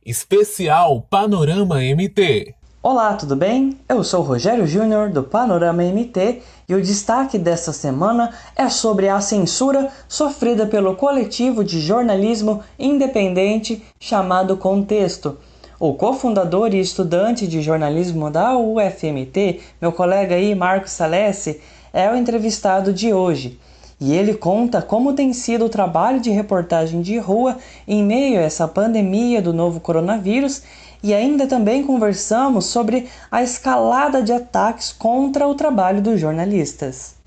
Especial Panorama MT. Olá, tudo bem? Eu sou o Rogério Júnior do Panorama MT e o destaque desta semana é sobre a censura sofrida pelo coletivo de jornalismo independente chamado Contexto. O cofundador e estudante de jornalismo da UFMT, meu colega aí, Marcos Salesi, é o entrevistado de hoje. E ele conta como tem sido o trabalho de reportagem de rua em meio a essa pandemia do novo coronavírus e ainda também conversamos sobre a escalada de ataques contra o trabalho dos jornalistas.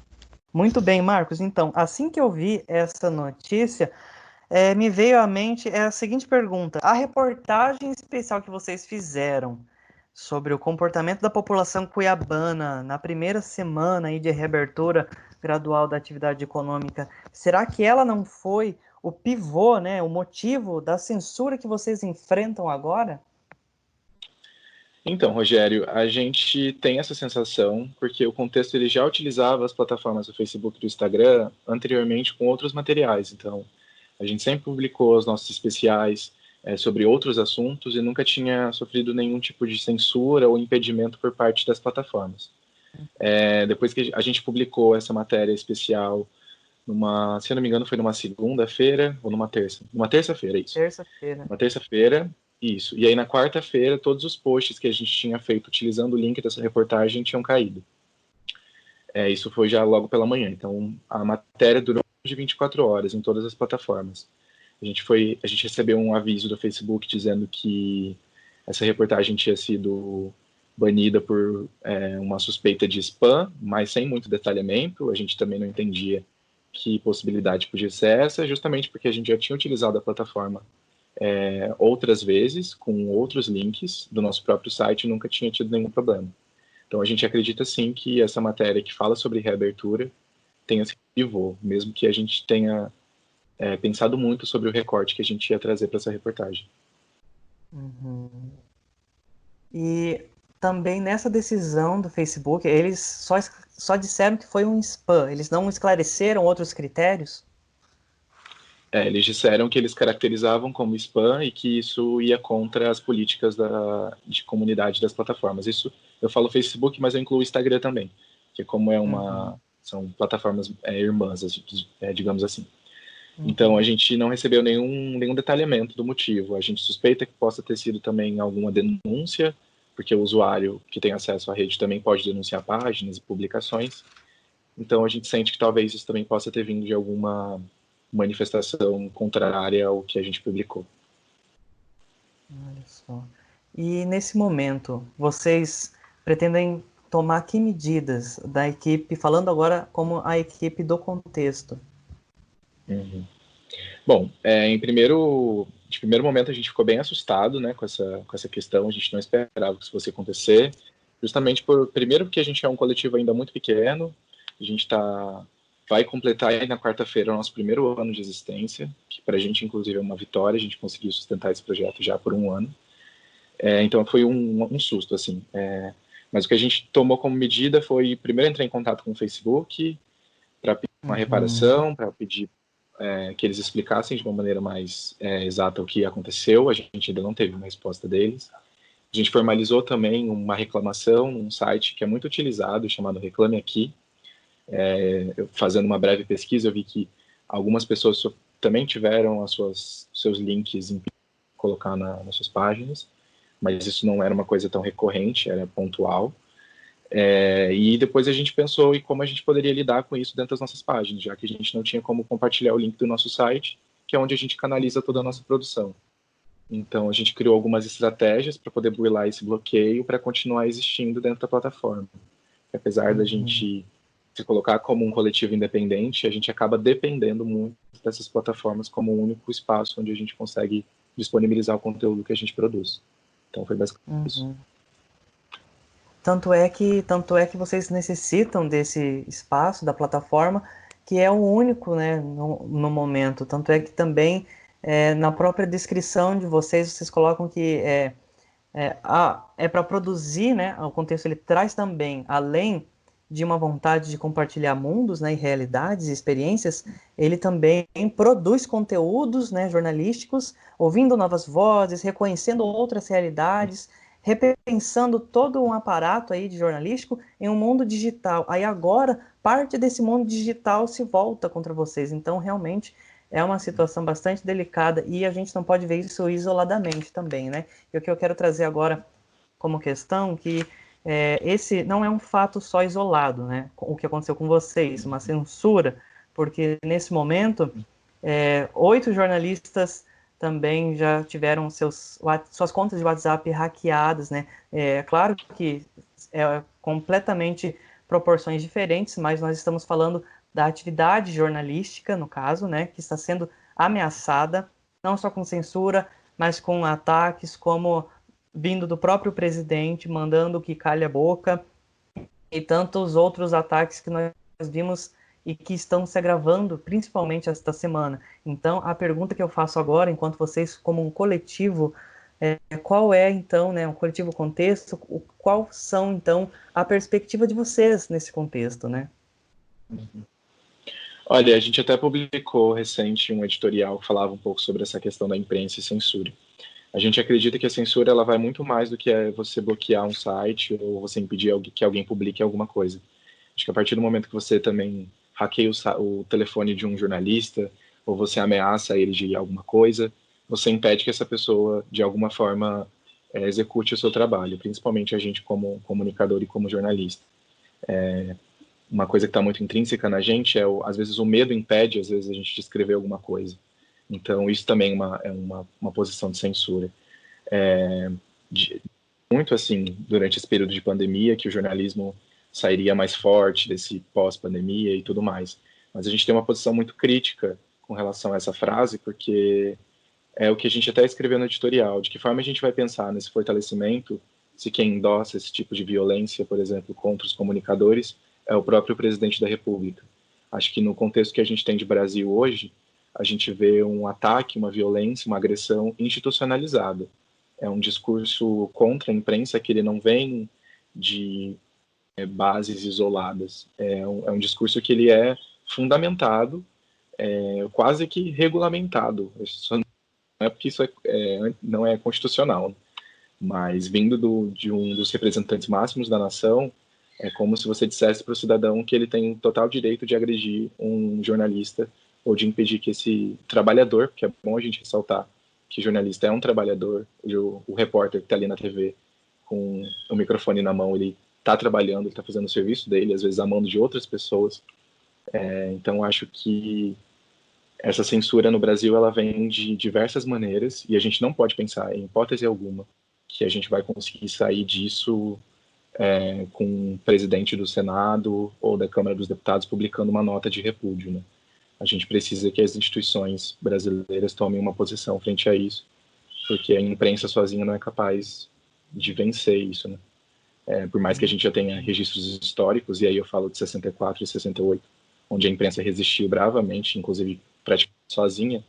Muito bem, Marcos. Então, assim que eu vi essa notícia, me veio à mente a seguinte pergunta: a reportagem especial que vocês fizeram sobre o comportamento da população cuiabana na primeira semana aí de reabertura gradual da atividade econômica, será que ela não foi o pivô, né, o motivo da censura que vocês enfrentam agora? Então, Rogério, a gente tem essa sensação porque o contexto ele já utilizava as plataformas do Facebook e do Instagram anteriormente com outros materiais. Então, a gente sempre publicou os nossos especiais sobre outros assuntos e nunca tinha sofrido nenhum tipo de censura ou impedimento por parte das plataformas. Depois que a gente publicou essa matéria especial se eu não me engano, foi numa segunda-feira ou numa terça? Numa terça-feira, isso. Terça-feira. Uma terça-feira, isso. E aí na quarta-feira, todos os posts que a gente tinha feito utilizando o link dessa reportagem tinham caído. Isso foi já logo pela manhã. Então a matéria durou mais de 24 horas em todas as plataformas. A gente recebeu um aviso do Facebook dizendo que essa reportagem tinha sido banida por uma suspeita de spam, mas sem muito detalhamento. A gente também não entendia que possibilidade podia ser essa, justamente porque a gente já tinha utilizado a plataforma outras vezes, com outros links do nosso próprio site, e nunca tinha tido nenhum problema. Então a gente acredita sim que essa matéria que fala sobre reabertura tenha sido pivô, mesmo que a gente tenha pensado muito sobre o recorte que a gente ia trazer para essa reportagem. Uhum. E também nessa decisão do Facebook, eles só disseram que foi um spam, eles não esclareceram outros critérios? Eles disseram que eles caracterizavam como spam e que isso ia contra as políticas de comunidade das plataformas. Isso eu falo Facebook, mas eu incluo o Instagram também, que como Uhum. são plataformas irmãs, digamos assim. Então a Uhum. gente não recebeu nenhum detalhamento do motivo. A gente suspeita que possa ter sido também alguma denúncia, porque o usuário que tem acesso à rede também pode denunciar páginas e publicações. Então a gente sente que talvez isso também possa ter vindo de alguma manifestação contrária ao que a gente publicou. Olha só. E nesse momento, vocês pretendem tomar que medidas da equipe, falando agora como a equipe do contexto? Uhum. Bom, de primeiro momento a gente ficou bem assustado, né, com essa questão. A gente não esperava que isso fosse acontecer, justamente primeiro porque a gente é um coletivo ainda muito pequeno. A gente vai completar aí na quarta-feira o nosso primeiro ano de existência, que para a gente inclusive é uma vitória. A gente conseguiu sustentar esse projeto já por um ano. Então foi um susto assim. Mas o que a gente tomou como medida foi primeiro entrar em contato com o Facebook para pedir uma Uhum. reparação, para pedir que eles explicassem de uma maneira mais exata o que aconteceu. A gente ainda não teve uma resposta deles. A gente formalizou também uma reclamação num site que é muito utilizado, chamado Reclame Aqui. Fazendo uma breve pesquisa, eu vi que algumas pessoas também tiveram seus links em colocar nas suas páginas, mas isso não era uma coisa tão recorrente, era pontual. E depois a gente pensou em como a gente poderia lidar com isso dentro das nossas páginas, já que a gente não tinha como compartilhar o link do nosso site, que é onde a gente canaliza toda a nossa produção. Então a gente criou algumas estratégias para poder burlar esse bloqueio para continuar existindo dentro da plataforma. Apesar da Uhum. gente se colocar como um coletivo independente, a gente acaba dependendo muito dessas plataformas como o único espaço onde a gente consegue disponibilizar o conteúdo que a gente produz. Então foi basicamente isso. Uhum. Tanto é que vocês necessitam desse espaço da plataforma, que é o único, né, no momento. Tanto é que também na própria descrição de vocês colocam que é para produzir, né, o contexto ele traz também, além de uma vontade de compartilhar mundos, né, e realidades e experiências, ele também produz conteúdos, né, jornalísticos, ouvindo novas vozes, reconhecendo outras realidades, repensando todo um aparato aí de jornalístico em um mundo digital. Aí agora, parte desse mundo digital se volta contra vocês. Então, realmente, é uma situação bastante delicada e a gente não pode ver isso isoladamente também, né? E o que eu quero trazer agora como questão que esse não é um fato só isolado, né? O que aconteceu com vocês, uma censura, porque nesse momento 8 jornalistas também já tiveram suas contas de WhatsApp hackeadas, né? É claro que é completamente proporções diferentes, mas nós estamos falando da atividade jornalística, no caso, né, que está sendo ameaçada, não só com censura, mas com ataques como vindo do próprio presidente, mandando que calhe a boca, e tantos outros ataques que nós vimos e que estão se agravando, principalmente esta semana. Então, a pergunta que eu faço agora, enquanto vocês, como um coletivo, qual é, então, né, um coletivo contexto, qual são, então, a perspectiva de vocês nesse contexto, né? Olha, a gente até publicou recente um editorial que falava um pouco sobre essa questão da imprensa e censura. A gente acredita que a censura ela vai muito mais do que você bloquear um site ou você impedir que alguém publique alguma coisa. Acho que a partir do momento que você também hackeia o telefone de um jornalista ou você ameaça ele de alguma coisa, você impede que essa pessoa, de alguma forma, execute o seu trabalho, principalmente a gente como comunicador e como jornalista. Uma coisa que está muito intrínseca na gente às vezes, o medo impede, às vezes, a gente de escrever alguma coisa. Então, isso também é uma posição de censura. Muito assim, durante esse período de pandemia, que o jornalismo sairia mais forte desse pós-pandemia e tudo mais. Mas a gente tem uma posição muito crítica com relação a essa frase, porque é o que a gente até escreveu no editorial, de que forma a gente vai pensar nesse fortalecimento se quem endossa esse tipo de violência, por exemplo, contra os comunicadores, é o próprio presidente da República. Acho que no contexto que a gente tem de Brasil hoje, a gente vê um ataque, uma violência, uma agressão institucionalizada. É um discurso contra a imprensa que ele não vem de bases isoladas. É um discurso que ele é fundamentado, quase que regulamentado. Isso não é porque isso não é constitucional, mas vindo de um dos representantes máximos da nação, é como se você dissesse para o cidadão que ele tem total direito de agredir um jornalista ou de impedir que esse trabalhador, porque é bom a gente ressaltar que jornalista é um trabalhador, o repórter que está ali na TV com o microfone na mão, ele está trabalhando, ele está fazendo o serviço dele, às vezes a mão de outras pessoas. Então, acho que essa censura no Brasil ela vem de diversas maneiras e a gente não pode pensar, em hipótese alguma, que a gente vai conseguir sair disso com o presidente do Senado ou da Câmara dos Deputados publicando uma nota de repúdio, né? A gente precisa que as instituições brasileiras tomem uma posição frente a isso, porque a imprensa sozinha não é capaz de vencer isso, né? Por mais que a gente já tenha registros históricos, e aí eu falo de 64 e 68, onde a imprensa resistiu bravamente, inclusive praticamente sozinha.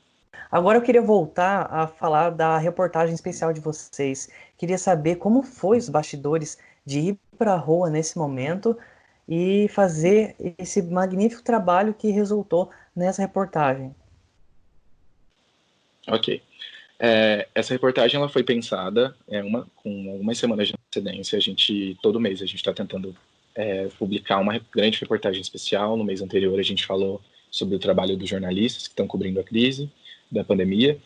Agora eu queria voltar a falar da reportagem especial de vocês. Queria saber como foi os bastidores de ir para a rua nesse momento e fazer esse magnífico trabalho que resultou nessa reportagem. Ok. Essa reportagem ela foi pensada com algumas semanas de antecedência. Todo mês, a gente está tentando publicar uma grande reportagem especial. No mês anterior, a gente falou sobre o trabalho dos jornalistas que estão cobrindo a crise da pandemia.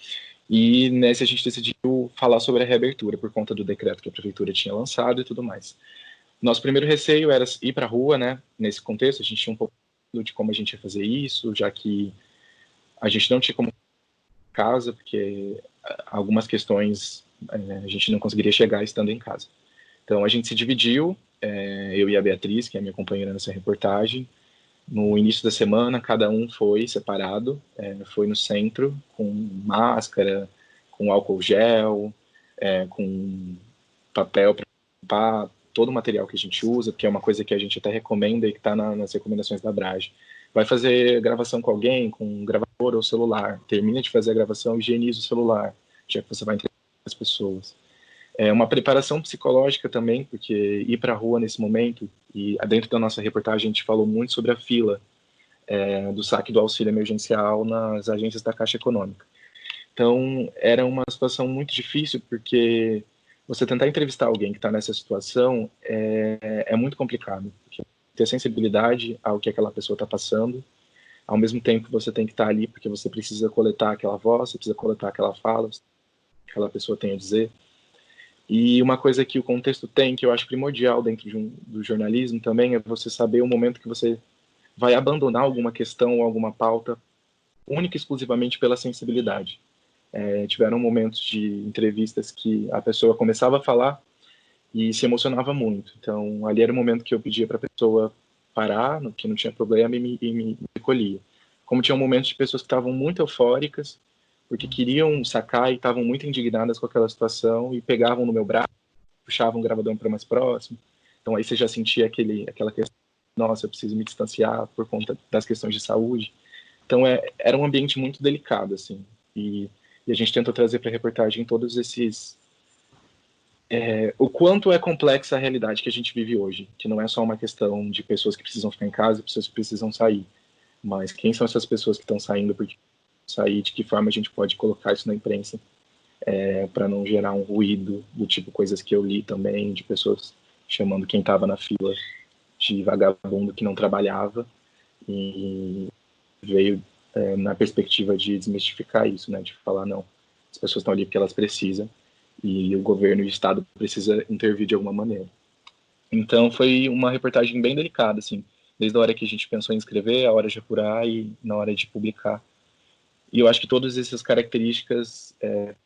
E nessa a gente decidiu falar sobre a reabertura por conta do decreto que a prefeitura tinha lançado e tudo mais. Nosso primeiro receio era ir para a rua, né? Nesse contexto, a gente tinha um pouco de como a gente ia fazer isso, já que a gente não tinha como casa, porque algumas questões a gente não conseguiria chegar estando em casa. Então a gente se dividiu, eu e a Beatriz, que é a minha companheira nessa reportagem. No início da semana, cada um foi separado, foi no centro, com máscara, com álcool gel, com papel para limpar, todo o material que a gente usa, porque é uma coisa que a gente até recomenda e que está nas recomendações da Brage. Vai fazer gravação com alguém, com um gravador ou celular, termina de fazer a gravação, higieniza o celular, já que você vai entregar as pessoas. É uma preparação psicológica também, porque ir para a rua nesse momento, e dentro da nossa reportagem a gente falou muito sobre a fila do saque do auxílio emergencial nas agências da Caixa Econômica. Então, era uma situação muito difícil, porque você tentar entrevistar alguém que está nessa situação é muito complicado. Ter sensibilidade ao que aquela pessoa está passando, ao mesmo tempo você tem que estar ali porque você precisa coletar aquela voz, você precisa coletar aquela fala, que aquela pessoa tem a dizer. E uma coisa que o contexto tem, que eu acho primordial dentro do jornalismo também, é você saber o momento que você vai abandonar alguma questão ou alguma pauta única e exclusivamente pela sensibilidade. Tiveram momentos de entrevistas que a pessoa começava a falar e se emocionava muito. Então, ali era o momento que eu pedia para a pessoa parar, que não tinha problema, e me recolhia. Como tinha momentos de pessoas que estavam muito eufóricas, porque queriam sacar e estavam muito indignadas com aquela situação e pegavam no meu braço, puxavam o gravador para mais próximo. Então, aí você já sentia aquela questão, nossa, eu preciso me distanciar por conta das questões de saúde. Então, era um ambiente muito delicado, assim. E a gente tentou trazer para a reportagem todos esses... o quanto é complexa a realidade que a gente vive hoje, que não é só uma questão de pessoas que precisam ficar em casa e pessoas que precisam sair, mas quem são essas pessoas que estão saindo, porque sair, de que forma a gente pode colocar isso na imprensa, para não gerar um ruído, do tipo coisas que eu li também, de pessoas chamando quem estava na fila de vagabundo que não trabalhava, e veio na perspectiva de desmistificar isso, né, de falar, não, as pessoas estão ali porque elas precisam, e o governo e o Estado precisa intervir de alguma maneira. Então foi uma reportagem bem delicada, assim, desde a hora que a gente pensou em escrever, a hora de apurar e na hora de publicar. E eu acho que todas essas características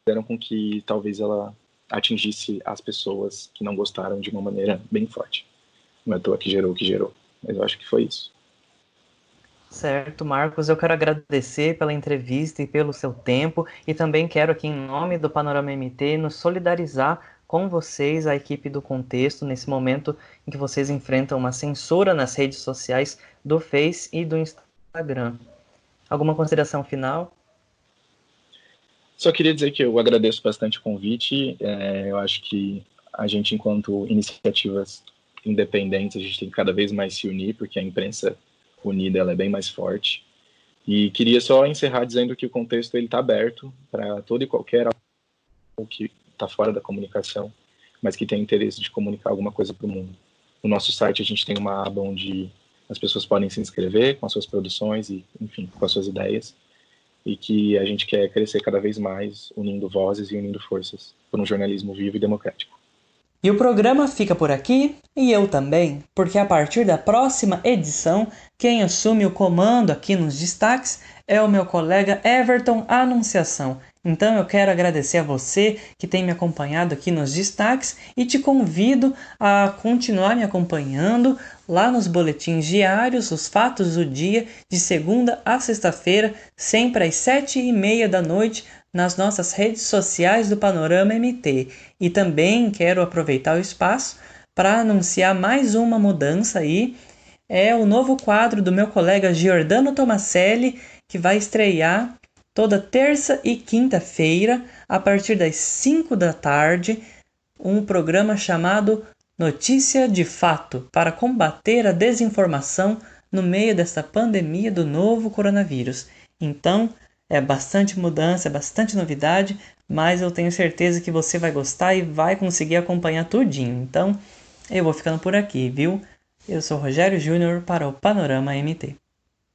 fizeram com que talvez ela atingisse as pessoas que não gostaram de uma maneira bem forte. Não é à toa que gerou o que gerou, mas eu acho que foi isso. Certo, Marcos, eu quero agradecer pela entrevista e pelo seu tempo, e também quero aqui, em nome do Panorama MT, nos solidarizar com vocês, a equipe do Contexto, nesse momento em que vocês enfrentam uma censura nas redes sociais do Face e do Instagram. Alguma consideração final? Só queria dizer que eu agradeço bastante o convite. Eu acho que a gente, enquanto iniciativas independentes, a gente tem que cada vez mais se unir, porque a imprensa unida ela é bem mais forte. E queria só encerrar dizendo que o Contexto está aberto para todo e qualquer que está fora da comunicação, mas que tem interesse de comunicar alguma coisa para o mundo. No nosso site a gente tem uma aba onde as pessoas podem se inscrever com as suas produções e, enfim, com as suas ideias, e que a gente quer crescer cada vez mais, unindo vozes e unindo forças por um jornalismo vivo e democrático. E o programa fica por aqui, e eu também, porque a partir da próxima edição, quem assume o comando aqui nos destaques é o meu colega Everton Anunciação. Então eu quero agradecer a você que tem me acompanhado aqui nos destaques e te convido a continuar me acompanhando lá nos boletins diários, os fatos do dia, de segunda a sexta-feira, sempre às 7h30 da noite, nas nossas redes sociais do Panorama MT. E também quero aproveitar o espaço para anunciar mais uma mudança aí. É o novo quadro do meu colega Giordano Tomaselli, que vai estrear toda terça e quinta-feira, a partir das 5 da tarde, um programa chamado Notícia de Fato, para combater a desinformação no meio desta pandemia do novo coronavírus. Então, é bastante mudança, é bastante novidade, mas eu tenho certeza que você vai gostar e vai conseguir acompanhar tudinho. Então, eu vou ficando por aqui, viu? Eu sou Rogério Júnior para o Panorama MT.